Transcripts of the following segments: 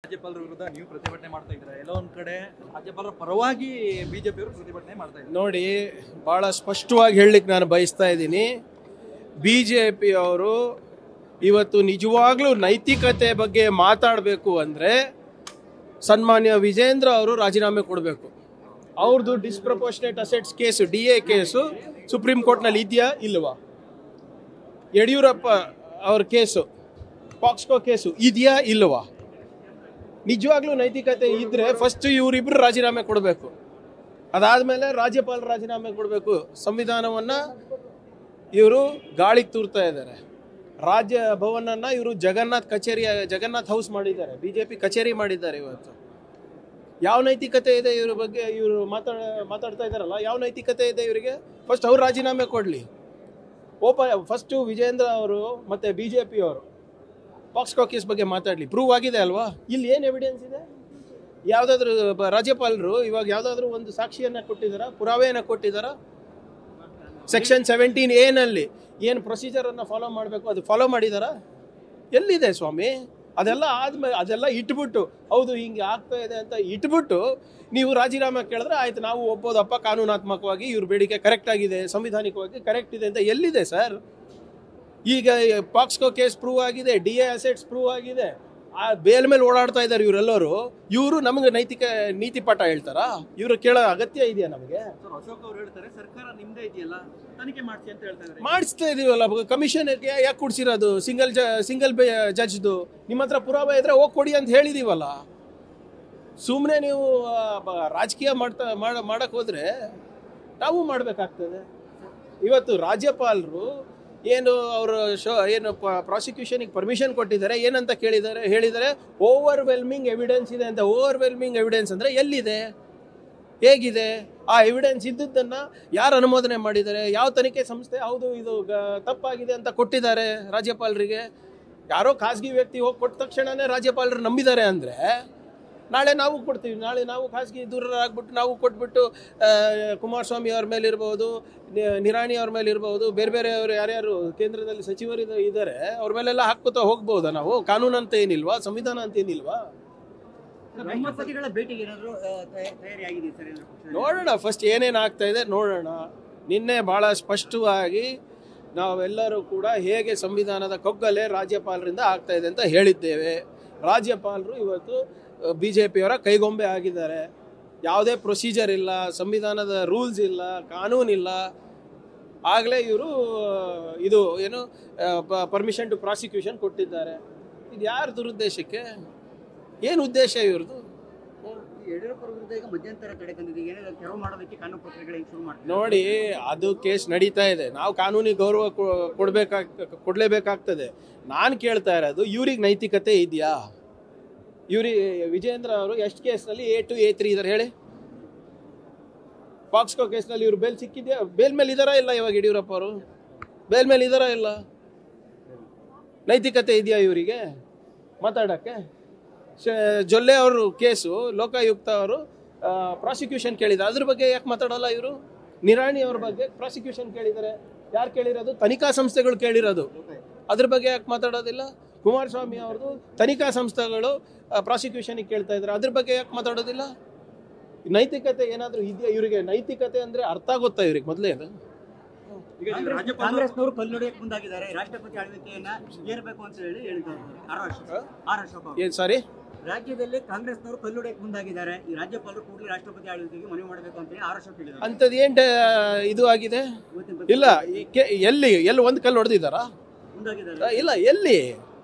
ರಾಜ್ಯಪಾಲರ ವಿರುದ್ಧ ನೀವು ಪ್ರತಿಭಟನೆ ಮಾಡ್ತಾ ಇದ್ದೀರಾ, ಎಲ್ಲ ಒಂದ್ ಕಡೆ ರಾಜ್ಯಪಾಲರ ಪರವಾಗಿ ಬಿಜೆಪಿ ಅವರು ಪ್ರತಿಭಟನೆ ಮಾಡ್ತಾ ಇದ್ದಾರೆ. ನೋಡಿ, ಭಾಳ ಸ್ಪಷ್ಟವಾಗಿ ಹೇಳಲಿಕ್ಕೆ ನಾನು ಬಯಸ್ತಾ ಇದ್ದೀನಿ. ಬಿಜೆಪಿ ಅವರು ಇವತ್ತು ನಿಜವಾಗ್ಲೂ ನೈತಿಕತೆ ಬಗ್ಗೆ ಮಾತಾಡಬೇಕು ಅಂದರೆ ಸನ್ಮಾನ್ಯ ವಿಜೇಂದ್ರ ಅವರು ರಾಜೀನಾಮೆ ಕೊಡಬೇಕು. ಅವ್ರದ್ದು disproportionate assets case, DA case supreme ಕೋರ್ಟ್ನಲ್ಲಿ ಇದೆಯಾ ಇಲ್ವಾ? ಯಡಿಯೂರಪ್ಪ ಅವ್ರ ಕೇಸು, ಪಾಕ್ಸ್ಕೋ ಕೇಸು ಇದೆಯಾ ಇಲ್ವಾ? ನಿಜವಾಗ್ಲೂ ನೈತಿಕತೆ ಇದ್ರೆ ಫಸ್ಟ್ ಇವರಿಬ್ರು ರಾಜೀನಾಮೆ ಕೊಡಬೇಕು. ಅದಾದ್ಮೇಲೆ ರಾಜ್ಯಪಾಲರು ರಾಜೀನಾಮೆ ಕೊಡಬೇಕು. ಸಂವಿಧಾನವನ್ನ ಇವರು ಗಾಳಿಗೆ ತೂರ್ತಾ ಇದ್ದಾರೆ. ರಾಜ್ಯ ಭವನನ್ನ ಇವರು ಜಗನ್ನಾಥ್ ಹೌಸ್ ಮಾಡಿದ್ದಾರೆ, ಬಿಜೆಪಿ ಕಚೇರಿ ಮಾಡಿದ್ದಾರೆ. ಇವತ್ತು ಯಾವ ನೈತಿಕತೆ ಇದೆ ಇವ್ರ ಬಗ್ಗೆ? ಇವರು ಮಾತಾಡ್ತಾ ಇದ್ದಾರಲ್ಲ, ಯಾವ ನೈತಿಕತೆ ಇದೆ ಇವರಿಗೆ? ಫಸ್ಟ್ ಅವ್ರು ರಾಜೀನಾಮೆ ಕೊಡ್ಲಿ. ಫಸ್ಟ್ ವಿಜೇಂದ್ರ ಅವರು ಮತ್ತೆ ಬಿಜೆಪಿ ಅವರು ಪಾಕ್ಸ್ಕೋ ಕೇಸ್ ಬಗ್ಗೆ ಮಾತಾಡಲಿ. ಪ್ರೂವ್ ಆಗಿದೆ ಅಲ್ವಾ? ಇಲ್ಲಿ ಏನು ಎವಿಡೆನ್ಸ್ ಇದೆ? ಯಾವುದಾದ್ರೂ ರಾಜ್ಯಪಾಲರು ಇವಾಗ ಯಾವುದಾದ್ರೂ ಒಂದು ಸಾಕ್ಷಿಯನ್ನು ಕೊಟ್ಟಿದ್ದಾರಾ, ಪುರಾವೆಯನ್ನು ಕೊಟ್ಟಿದ್ದಾರಾ? ಸೆಕ್ಷನ್ 17A ನಲ್ಲಿ ಏನು ಪ್ರೊಸೀಜರನ್ನು ಫಾಲೋ ಮಾಡಬೇಕು ಅದು ಫಾಲೋ ಮಾಡಿದಾರಾ? ಎಲ್ಲಿದೆ ಸ್ವಾಮಿ? ಅದೆಲ್ಲ ಆದ್ಮೇಲೆ ಅದೆಲ್ಲ ಇಟ್ಬಿಟ್ಟು ಹೌದು ಹಿಂಗೆ ಆಗ್ತಾ ಇದೆ ಅಂತ ಇಟ್ಬಿಟ್ಟು ನೀವು ರಾಜೀನಾಮೆ ಕೇಳಿದ್ರೆ ಆಯ್ತು, ನಾವು ಒಪ್ಪೋದಪ್ಪ, ಕಾನೂನಾತ್ಮಕವಾಗಿ ಇವ್ರ ಬೇಡಿಕೆ ಕರೆಕ್ಟ್ ಆಗಿದೆ, ಸಂವಿಧಾನಿಕವಾಗಿ ಕರೆಕ್ಟ್ ಇದೆ ಅಂತ. ಎಲ್ಲಿದೆ ಸರ್? ಈಗ ಪಾಕ್ಸ್ಕೋ ಕೇಸ್ ಪ್ರೂವ್ ಆಗಿದೆ, DA ಅಸೆಟ್ಸ್ ಪ್ರೂವ್ ಆಗಿದೆ, ಆ ಬೇಲ್ ಮೇಲೆ ಓಡಾಡ್ತಾ ಇದ್ದಾರೆ ಇವರೆಲ್ಲರೂ. ಇವರು ನಮಗೆ ನೀತಿ ಪಾಠ ಹೇಳ್ತಾರಾ? ಇವರು ಕೇಳೋ ಅಗತ್ಯ ಇದೆಯಾ ನಮಗೆ? ಅಶೋಕ್ ಅವರು ಹೇಳ್ತಾರೆ ಸರ್ಕಾರ ನಿಮ್ದೇ ಇದೆಯಲ್ಲ, ತನಿಖೆ ಮಾಡಿಸಿ ಅಂತ ಹೇಳ್ತಾ ಇದ್ದಾರೆ. ಮಾಡಿಸ್ತಾ ಇದೀವಲ್ಲ, ಕಮಿಷನ್ಗೆ ಯಾಕೆ ಕೊಡ್ಸಿರೋದು? ಸಿಂಗಲ್ ಜಡ್ಜ್ದು ನಿಮ್ಮ ಹತ್ರ ಪುರಾವೆ ಇದ್ರೆ ಹೋಗಿ ಕೊಡಿ ಅಂತ ಹೇಳಿದೀವಲ್ಲ. ಸುಮ್ಮನೆ ನೀವು ರಾಜಕೀಯ ಮಾಡಕ್ ಹೋದ್ರೆ ನಾವು ಮಾಡ್ಬೇಕಾಗ್ತದೆ. ಇವತ್ತು ರಾಜ್ಯಪಾಲರು ಏನು ಅವರು ಏನು ಪ್ರಾಸಿಕ್ಯೂಷನ್ಗೆ ಪರ್ಮಿಷನ್ ಕೊಟ್ಟಿದ್ದಾರೆ, ಏನಂತ ಹೇಳಿದ್ದಾರೆ ಓವರ್ವೆಲ್ಮಿಂಗ್ ಎವಿಡೆನ್ಸ್ ಇದೆ ಅಂತ. ಓವರ್ವೆಲ್ಮಿಂಗ್ ಎವಿಡೆನ್ಸ್ ಅಂದರೆ ಎಲ್ಲಿದೆ, ಹೇಗಿದೆ? ಆ ಎವಿಡೆನ್ಸ್ ಇದ್ದದ್ದನ್ನ ಯಾರು ಅನುಮೋದನೆ ಮಾಡಿದ್ದಾರೆ? ಯಾವ ತನಿಖೆ ಸಂಸ್ಥೆ ಹೌದು ಇದು ತಪ್ಪಾಗಿದೆ ಅಂತ ಕೊಟ್ಟಿದ್ದಾರೆ ರಾಜ್ಯಪಾಲರಿಗೆ? ಯಾರೋ ಖಾಸಗಿ ವ್ಯಕ್ತಿ ಹೋಗಿ ಕೊಟ್ಟ ತಕ್ಷಣನೇ ರಾಜ್ಯಪಾಲರು ನಂಬಿದ್ದಾರೆ ಅಂದರೆ ನಾಳೆ ನಾವು ಕೊಡ್ತೀವಿ. ನಾಳೆ ನಾವು ಖಾಸಗಿ ದೂರರಾಗ್ಬಿಟ್ಟು ನಾವು ಕೊಟ್ಬಿಟ್ಟು ಕುಮಾರಸ್ವಾಮಿ ಅವ್ರ ಮೇಲೆ ಇರ್ಬೋದು, ನಿರಾಣಿ ಅವ್ರ ಮೇಲೆ ಇರ್ಬೋದು, ಬೇರೆ ಬೇರೆಯವರು ಯಾರ್ಯಾರು ಕೇಂದ್ರದಲ್ಲಿ ಸಚಿವರು ಇದ್ದಾರೆ ಅವ್ರ ಮೇಲೆಲ್ಲ ಹಾಕ್ಕೋತಾ ಹೋಗ್ಬೋದಾ ನಾವು? ಕಾನೂನು ಅಂತ ಏನಿಲ್ವಾ? ಸಂವಿಧಾನ ಅಂತ ಏನಿಲ್ವಾ? ನೋಡೋಣ, ಫಸ್ಟ್ ಏನೇನು ಆಗ್ತಾ ಇದೆ ನೋಡೋಣ. ನಿನ್ನೆ ಬಹಳ ಸ್ಪಷ್ಟವಾಗಿ ನಾವೆಲ್ಲರೂ ಕೂಡ ಹೇಗೆ ಸಂವಿಧಾನದ ಕೊಗ್ಗಲೆ ರಾಜ್ಯಪಾಲರಿಂದ ಆಗ್ತಾ ಇದೆ ಅಂತ ಹೇಳಿದ್ದೇವೆ. ರಾಜ್ಯಪಾಲರು ಇವತ್ತು ಬಿಜೆಪಿಯವರ ಕೈಗೊಂಬೆ ಆಗಿದ್ದಾರೆ. ಯಾವುದೇ ಪ್ರೊಸೀಜರ್ ಇಲ್ಲ, ಸಂವಿಧಾನದ ರೂಲ್ಸ್ ಇಲ್ಲ, ಕಾನೂನಿಲ್ಲ. ಆಗಲೇ ಇವರು ಇದು ಏನು ಪರ್ಮಿಷನ್ ಟು ಪ್ರಾಸಿಕ್ಯೂಷನ್ ಕೊಟ್ಟಿದ್ದಾರೆ. ಇದು ಯಾರ ದುರುದ್ದೇಶಕ್ಕೆ? ಏನು ಉದ್ದೇಶ ಇವ್ರದ್ದು? ನೋಡಿ, ಅದು ಕೇಸ್ ನಡೀತಾ ಇದೆ. ನಾವು ಕಾನೂನಿಗೆ ಗೌರವ ಕೊಡಲೇಬೇಕಾಗ್ತದೆ. ನಾನು ಕೇಳ್ತಾ ಇರೋದು, ಇವ್ರಿಗೆ ನೈತಿಕತೆ ಇದೆಯಾ? ವಿಜೇಂದ್ರ ಅವರು ಎಷ್ಟು ಕೇಸ್ನಲ್ಲಿ A2 A3 ಇದ್ದಾರೆ ಹೇಳಿ? ಪಾಕ್ಸ್ಕೋ ಕೇಸ್ನಲ್ಲಿ ಇವರು ಬೇಲ್ ಸಿಕ್ಕಿದ್ಯಾ? ಬೇಲ್ ಮೇಲೆ ಇದಾರಾ ಇಲ್ಲ? ಇವಾಗ ಯಡಿಯೂರಪ್ಪ ಅವರು ಬೇಲ್ ಮೇಲೆ ಇದಾರಾ ಇಲ್ಲ? ನೈತಿಕತೆ ಇದೆಯಾ ಇವರಿಗೆ ಮಾತಾಡಕ್ಕೆ? ಜೊಲ್ಲೆ ಅವರು ಕೇಸು ಲೋಕಾಯುಕ್ತ ಅವರು ಪ್ರಾಸಿಕ್ಯೂಷನ್ ಕೇಳಿದ್ದಾರೆ, ಅದ್ರ ಬಗ್ಗೆ ಯಾಕೆ ಮಾತಾಡಲ್ಲ ಇವರು? ನಿರಾಣಿ ಅವ್ರ ಬಗ್ಗೆ ಪ್ರಾಸಿಕ್ಯೂಷನ್ ಕೇಳಿದ್ದಾರೆ, ಯಾರು ಕೇಳಿರೋದು? ತನಿಖಾ ಸಂಸ್ಥೆಗಳು ಕೇಳಿರೋದು. ಅದ್ರ ಬಗ್ಗೆ ಯಾಕೆ ಮಾತಾಡೋದಿಲ್ಲ? ಕುಮಾರಸ್ವಾಮಿ ಅವ್ರದ್ದು ತನಿಖಾ ಸಂಸ್ಥೆಗಳು ಪ್ರಾಸಿಕ್ಯೂಷನ್ಗೆ ಕೇಳ್ತಾ ಇದ್ದಾರೆ, ಅದ್ರ ಬಗ್ಗೆ ಯಾಕೆ ಮಾತಾಡೋದಿಲ್ಲ? ನೈತಿಕತೆ ಏನಾದರೂ ಇದೆಯಾ ಇವರಿಗೆ? ನೈತಿಕತೆ ಅಂದ್ರೆ ಅರ್ಥ ಗೊತ್ತಾ ಇವ್ರಿಗೆ? ಮೊದಲೇ ಅದು ಕಾಂಗ್ರೆಸ್ನವರು ಕಲ್ಲೊಡೆಯಕ್ಕೆ ಮುಂದಾಗಿದ್ದಾರೆ, ರಾಷ್ಟ್ರಪತಿ ಆಳ್ವಿಕೆಯನ್ನ ಏರಬೇಕು ಅಂತ ಹೇಳಿದ್ದಾರೆ. ಏನ್ ಸಾರಿ? ರಾಜ್ಯದಲ್ಲಿ ಕಾಂಗ್ರೆಸ್ನವರು ಕಲ್ಲೊಡೆಯಕ್ಕೆ ಮುಂದಾಗಿದ್ದಾರೆ, ಈ ರಾಜ್ಯಪಾಲರು ಕೂಡಲೇ ರಾಷ್ಟ್ರಪತಿ ಆಳ್ವಿಕೆಗೆ ಮನವಿ ಮಾಡಬೇಕು ಅಂತ ಹೇಳಿ ಅಶೋಕ್ ಹೇಳಿದ್ದಾರೆ. ಅಂಥದ್ದು ಏನ್ ಇದು ಆಗಿದೆ? ಇಲ್ಲ, ಎಲ್ಲಿ ಒಂದು ಕಲ್ಲು ಹೊಡೆದಿದ್ದಾರಾ? ಇಲ್ಲ, ಎಲ್ಲಿ?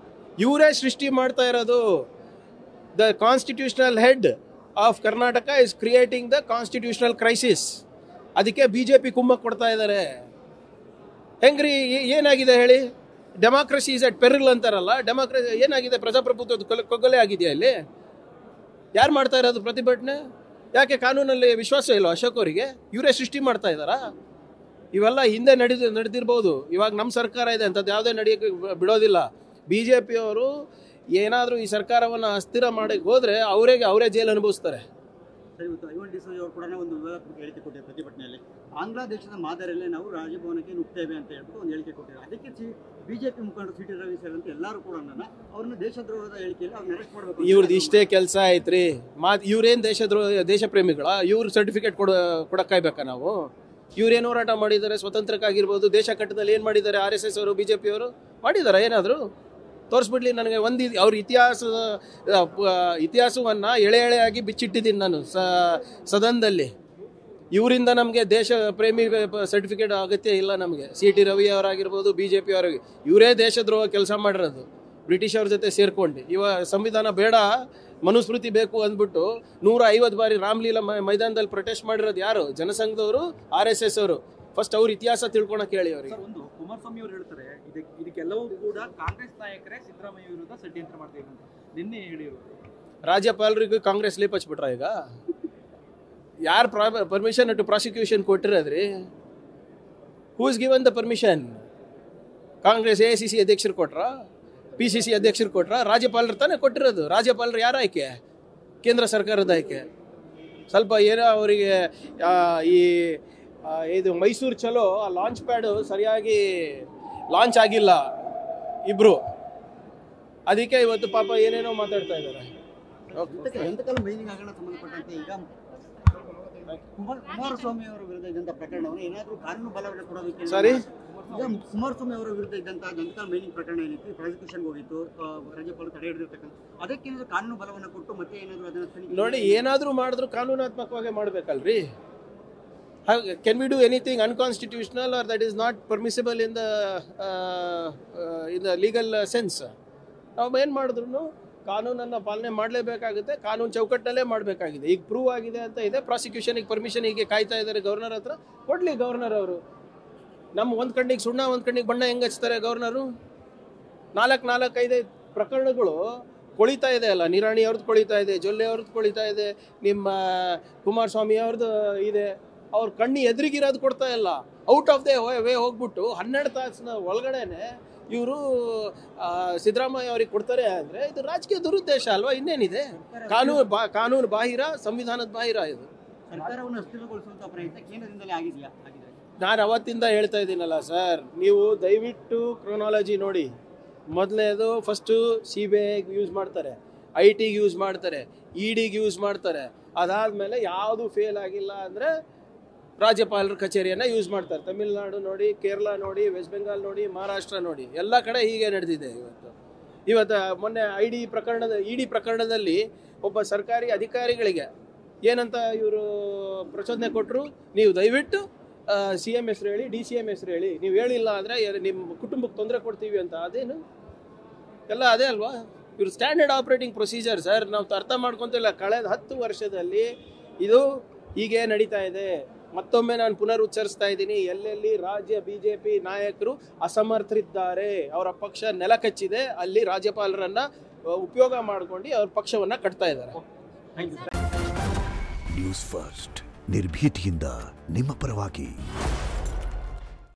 ಇವರೇ ಸೃಷ್ಟಿ ಮಾಡ್ತಾ ಇರೋದು. The constitutional head of Karnataka is creating the constitutional crisis. ಅದಕ್ಕೆ ಬಿಜೆಪಿ ಕುಮ್ಮಕ್ ಕೊಡ್ತಾ ಇದ್ದಾರೆ. ಹೆಂಗ್ರಿ ಏನಾಗಿದೆ ಹೇಳಿ? ಡೆಮಾಕ್ರಸಿ ಇಸ್ ಅಟ್ ಪೆರಿಲ್ ಅಂತಾರಲ್ಲ, ಡೆಮಾಕ್ರಸಿ ಏನಾಗಿದೆ? ಪ್ರಜಾಪ್ರಭುತ್ವದ ಕೊಗ್ಗಲೆ ಆಗಿದೆಯಾ ಇಲ್ಲಿ? ಯಾರು ಮಾಡ್ತಾ ಇರೋದು ಪ್ರತಿಭಟನೆ? ಯಾಕೆ ಕಾನೂನಲ್ಲಿ ವಿಶ್ವಾಸ ಇಲ್ಲ ಅಶೋಕ್ ಅವರಿಗೆ? ಇವರೇ ಸೃಷ್ಟಿ ಮಾಡ್ತಾ ಇದ್ದಾರಾ? ಇವೆಲ್ಲ ಹಿಂದೆ ನಡೆದಿರ್ಬೋದು, ಇವಾಗ ನಮ್ಮ ಸರ್ಕಾರ ಇದೆ, ಅಂಥದ್ದು ಯಾವುದೇ ನಡೆಯೋಕ್ಕೆ ಬಿಡೋದಿಲ್ಲ. ಬಿಜೆಪಿಯವರು ಏನಾದರೂ ಈ ಸರ್ಕಾರವನ್ನು ಅಸ್ಥಿರ ಮಾಡಕ್ಕೆ ಹೋದರೆ ಅವರೇ ಜೈಲು ಅನುಭವಿಸ್ತಾರೆ. ಸರ್, ಇವತ್ತು ಐವನ್ ಡಿಸೋಜ ಅವರು ಕೂಡ ಒಂದು ವಿವಾದಾತ್ಮಕ ಹೇಳಿಕೆ ಕೊಟ್ಟಿದ್ದಾರೆ ಪ್ರತಿಭಟನೆಯಲ್ಲಿ. ಬಾಂಗ್ಲಾದೇಶದ ಮಾದರಿಯಲ್ಲೇ ನಾವು ರಾಜಭವನಕ್ಕೆ ನುಗ್ತೇವೆ ಅಂತ ಹೇಳ್ಬಿಟ್ಟು ಒಂದು ಹೇಳಿಕೆ ಕೊಟ್ಟಿದ್ದಾರೆ. ಅದಕ್ಕೆ ಬಿಜೆಪಿ ಮುಖಂಡರು ಸಿ ಟಿ ರವಿ ಸೇರಿದಂತೆ ಎಲ್ಲರೂ ಕೂಡ ಅವ್ರನ್ನ ದೇಶದ್ರೋಹದ ಹೇಳಿಕೆಯಲ್ಲಿ ಅವ್ರನ್ನ ಅರೆಸ್ಟ್ ಮಾಡಬೇಕು. ಇವ್ರದ್ದು ಇಷ್ಟೇ ಕೆಲಸ ಐತ್ರಿ. ಇವ್ರೇನು ದೇಶ ಪ್ರೇಮಿಗಳ? ಇವ್ರ ಸರ್ಟಿಫಿಕೇಟ್ ಕೊಡಕ್ಕಾಯ್ಬೇಕಾ ನಾವು? ಇವ್ರೇನು ಹೋರಾಟ ಮಾಡಿದ್ದಾರೆ ಸ್ವತಂತ್ರಕ್ಕಾಗಿರ್ಬೋದು, ದೇಶ ಕಟ್ಟದಲ್ಲಿ ಏನು ಮಾಡಿದ್ದಾರೆ RSS ಅವರು BJP ಅವರು ಮಾಡಿದಾರ? ಏನಾದರೂ ತೋರಿಸ್ಬಿಡ್ಲಿ ನನಗೆ. ಅವ್ರ ಇತಿಹಾಸವನ್ನು ಎಳೆಯಾಗಿ ಬಿಚ್ಚಿಟ್ಟಿದ್ದೀನಿ ನಾನು ಸದನದಲ್ಲಿ. ಇವರಿಂದ ನಮಗೆ ದೇಶ ಪ್ರೇಮಿ ಸರ್ಟಿಫಿಕೇಟ್ ಅಗತ್ಯ ಇಲ್ಲ ನಮಗೆ. CT ರವಿ ಅವರಾಗಿರ್ಬೋದು, BJP ಅವರಿಗೆ ಇವರೇ ದೇಶದ್ರೋಹ ಕೆಲಸ ಮಾಡಿರೋದು ಬ್ರಿಟಿಷ್ ಅವ್ರ ಜೊತೆ ಸೇರ್ಕೊಂಡು. ಸಂವಿಧಾನ ಬೇಡ, ಮನುಸ್ಮೃತಿ ಬೇಕು ಅಂದ್ಬಿಟ್ಟು 150 ಬಾರಿ ರಾಮ್ಲೀಲಾ ಮೈದಾನದಲ್ಲಿ ಪ್ರೊಟೆಸ್ಟ್ ಮಾಡಿರೋದು ಯಾರು? ಜನಸಂಘದವರು, RSS ಅವರು. ಫಸ್ಟ್ ಅವ್ರ ಇತಿಹಾಸ ತಿಳ್ಕೊಳಕ್ ಹೇಳಿ ಅವ್ರಿಗೆ. ಒಂದು ಕುಮಾರಸ್ವಾಮಿ ಅವರು ಹೇಳ್ತಾರೆ ಇದಕ್ಕೆಲ್ಲವೂ ಕೂಡ ಕಾಂಗ್ರೆಸ್ ನಾಯಕರೇ ಸಿದ್ದರಾಮಯ್ಯ ವಿರುದ್ಧ ಷಡ್ಯಂತ್ರ ಮಾಡ್ತಾರೆ ಅಂತ ನಿನ್ನೆ ಹೇಳಿರು. ರಾಜ್ಯಪಾಲರಿಗೂ ಕಾಂಗ್ರೆಸ್ ಲೇಪ್ ಹಚ್ಬಿಟ್ರ ಈಗ? ಯಾರು ಪರ್ಮಿಷನ್ ಟು ಪ್ರಾಸಿಕ್ಯೂಷನ್ ಕೊಟ್ಟಿರೋದ್ರಿ? Who is given the permission? Congress AICC ಅಧ್ಯಕ್ಷರು ಕೊಟ್ರ? PCC ಅಧ್ಯಕ್ಷರು ಕೊಟ್ರ? ರಾಜ್ಯಪಾಲರು ತಾನೇ ಕೊಟ್ಟಿರೋದು. ರಾಜ್ಯಪಾಲರು ಯಾರ ಆಯ್ಕೆ? ಕೇಂದ್ರ ಸರ್ಕಾರದ ಆಯ್ಕೆ. ಸ್ವಲ್ಪ ಏನೋ ಅವರಿಗೆ ಇದು ಮೈಸೂರು ಚಲೋ ಆ ಲಾಂಚ್ ಪ್ಯಾಡು ಸರಿಯಾಗಿ ಲಾಂಚ್ ಆಗಿಲ್ಲ ಇಬ್ರು, ಅದಕ್ಕೆ ಇವತ್ತು ಪಾಪ ಏನೇನೋ ಮಾತಾಡ್ತಾ ಇದ್ದಾರೆ. ಎಂತಕಾಲ ಮೈನಿಂಗ್ ಹಗರಣ ಸಂಬಂಧಪಟ್ಟಂತೆ ಈಗ ಕುಮಾರಸ್ವಾಮಿ ಅವರ ವಿರುದ್ಧ ಇದ್ದಂಥ ಪ್ರಕರಣವನ್ನು ಏನಾದರೂ ಕಾನೂನು ಬಲವನ್ನು ಕೊಡೋದಕ್ಕೆ ಸಾರಿ ಈಗ ಕುಮಾರಸ್ವಾಮಿ ಅವರ ವಿರುದ್ಧ ಇದ್ದಂಥ ಜಂತಕಾಲ್ ಮೈನಿಂಗ್ ಪ್ರಕರಣ ಏನಿತ್ತು, ಪ್ರಾಸಿಕ್ಯೂಷನ್ಗೆ ಹೋಗಿತ್ತು, ರಾಜ್ಯಪಾಲರು ತಡೆ ಹಿಡಿದಿರ್ತಕ್ಕಂಥ, ಅದಕ್ಕೇನಾದರೂ ಕಾನೂನು ಬಲವನ್ನು ಕೊಟ್ಟು ಮತ್ತೆ ಏನಾದರೂ ಅದನ್ನು ನೋಡಿ, ಏನಾದರೂ ಮಾಡಿದ್ರು ಕಾನೂನಾತ್ಮಕವಾಗಿ ಮಾಡಬೇಕಲ್ರಿ. Can we do anything unconstitutional or that is not permissible in the legal sense? ನಾವು ಏನು ಮಾಡಿದ್ರು ಕಾನೂನನ್ನು ಪಾಲನೆ ಮಾಡಲೇಬೇಕಾಗುತ್ತೆ. ಕಾನೂನು ಚೌಕಟ್ಟಲ್ಲೇ ಮಾಡಬೇಕಾಗಿದೆ. ಈಗ ಪ್ರೂವ್ ಆಗಿದೆ ಅಂತ ಇದೆ. ಪ್ರಾಸಿಕ್ಯೂಷನಿಗೆ ಪರ್ಮಿಷನ್ ಹೀಗೆ ಕಾಯ್ತಾ ಇದ್ದಾರೆ ಗವರ್ನರ್ ಹತ್ರ. ಕೊಡಲಿ ಗವರ್ನರ್ ಅವರು. ನಮ್ಮ ಒಂದು ಕಣ್ಣಿಗೆ ಸುಣ್ಣ, ಒಂದು ಕಣ್ಣಿಗೆ ಬಣ್ಣ ಹೆಂಗೆ ಹಚ್ತಾರೆ ಗವರ್ನರು? 4-5 ಪ್ರಕರಣಗಳು ಕೊಳಿತಾ ಇದೆ ಅಲ್ಲ. ನಿರಾಣಿ ಅವ್ರದ್ದು ಕೊಳಿತಾ ಇದೆ, ಜೊಲ್ಲೆ ಅವ್ರದ್ದು ಕೊಳಿತಾ ಇದೆ, ನಿಮ್ಮ ಕುಮಾರಸ್ವಾಮಿ ಅವ್ರದ್ದು ಇದೆ. ಅವ್ರ ಕಣ್ಣಿ ಎದುರಿಗಿರೋದು ಕೊಡ್ತಾ ಇಲ್ಲ. ಔಟ್ ಆಫ್ ದ ವೇ ಹೋಗ್ಬಿಟ್ಟು 12 ತಾಸಿನ ಒಳಗಡೆನೆ ಇವರು ಸಿದ್ದರಾಮಯ್ಯ ಅವ್ರಿಗೆ ಕೊಡ್ತಾರೆ ಅಂದರೆ ಇದು ರಾಜಕೀಯ ದುರುದ್ದೇಶ ಅಲ್ವಾ? ಇನ್ನೇನಿದೆ? ಕಾನೂನು ಬಾಹಿರ, ಸಂವಿಧಾನದ ಬಾಹಿರ ಇದು. ಸರ್ಕಾರವನ್ನು ಅಸ್ಥಿರಗೊಳಿಸುವಂಥ ಪ್ರಯತ್ನ ಕೇಂದ್ರದಿಂದಲೇ ಆಗಿದೆ. ನಾನು ಅವತ್ತಿಂದ ಹೇಳ್ತಾ ಇದ್ದೀನಲ್ಲ ಸರ್, ನೀವು ದಯವಿಟ್ಟು ಕ್ರೊನಾಲಜಿ ನೋಡಿ. ಮೊದಲನೇದು ಫಸ್ಟು CBIಗೆ ಯೂಸ್ ಮಾಡ್ತಾರೆ, IT ಗೆ ಯೂಸ್ ಮಾಡ್ತಾರೆ, EDಗೆ ಯೂಸ್ ಮಾಡ್ತಾರೆ. ಅದಾದಮೇಲೆ ಯಾವುದು ಫೇಲ್ ಆಗಿಲ್ಲ ಅಂದರೆ ರಾಜ್ಯಪಾಲರ ಕಚೇರಿಯನ್ನು ಯೂಸ್ ಮಾಡ್ತಾರೆ. ತಮಿಳುನಾಡು ನೋಡಿ, ಕೇರಳ ನೋಡಿ, ವೆಸ್ಟ್ ಬೆಂಗಾಲ್ ನೋಡಿ, ಮಹಾರಾಷ್ಟ್ರ ನೋಡಿ, ಎಲ್ಲ ಕಡೆ ಹೀಗೆ ನಡೆದಿದೆ. ಇವತ್ತು ಮೊನ್ನೆ ED ಪ್ರಕರಣದಲ್ಲಿ ಒಬ್ಬ ಸರ್ಕಾರಿ ಅಧಿಕಾರಿಗಳಿಗೆ ಏನಂತ ಇವರು ಪ್ರಚೋದನೆ ಕೊಟ್ಟರು, ನೀವು ದಯವಿಟ್ಟು CM ಹೆಸರು ಹೇಳಿ, DCM ಹೆಸರು ಹೇಳಿ, ನೀವು ಹೇಳಿಲ್ಲ ಅಂದರೆ ನಿಮ್ಮ ಕುಟುಂಬಕ್ಕೆ ತೊಂದರೆ ಕೊಡ್ತೀವಿ ಅಂತ. ಅದೇನು ಎಲ್ಲ ಅದೇ ಅಲ್ವಾ? ಇವರು ಸ್ಟ್ಯಾಂಡರ್ಡ್ ಆಪರೇಟಿಂಗ್ ಪ್ರೊಸೀಜರ್ ಸರ್. ನಾವು ಅರ್ಥ ಮಾಡ್ಕೊತಿಲ್ಲ. ಕಳೆದ 10 ವರ್ಷದಲ್ಲಿ ಇದು ಹೀಗೆ ನಡೀತಾ ಇದೆ. ಮತ್ತೊಮ್ಮೆ ನಾನು ಪುನರುಚ್ಚರಿಸ್ತಾ ಇದ್ದೀನಿ, ಎಲ್ಲೆಲ್ಲಿ ರಾಜ್ಯ BJP ನಾಯಕರು ಅಸಮರ್ಥರಿದ್ದಾರೆ, ಅವರ ಪಕ್ಷ ನೆಲಕಚ್ಚಿದೆ, ಅಲ್ಲಿ ರಾಜ್ಯಪಾಲರನ್ನ ಉಪಯೋಗ ಮಾಡ್ಕೊಂಡು ಅವ್ರ ಪಕ್ಷವನ್ನ ಕಟ್ತಾ ಇದ್ದಾರೆ. ನ್ಯೂಸ್ ಫಸ್ಟ್, ನಿರ್ಭೀತಿಯಿಂದ ನಿಮ್ಮ ಪರವಾಗಿ.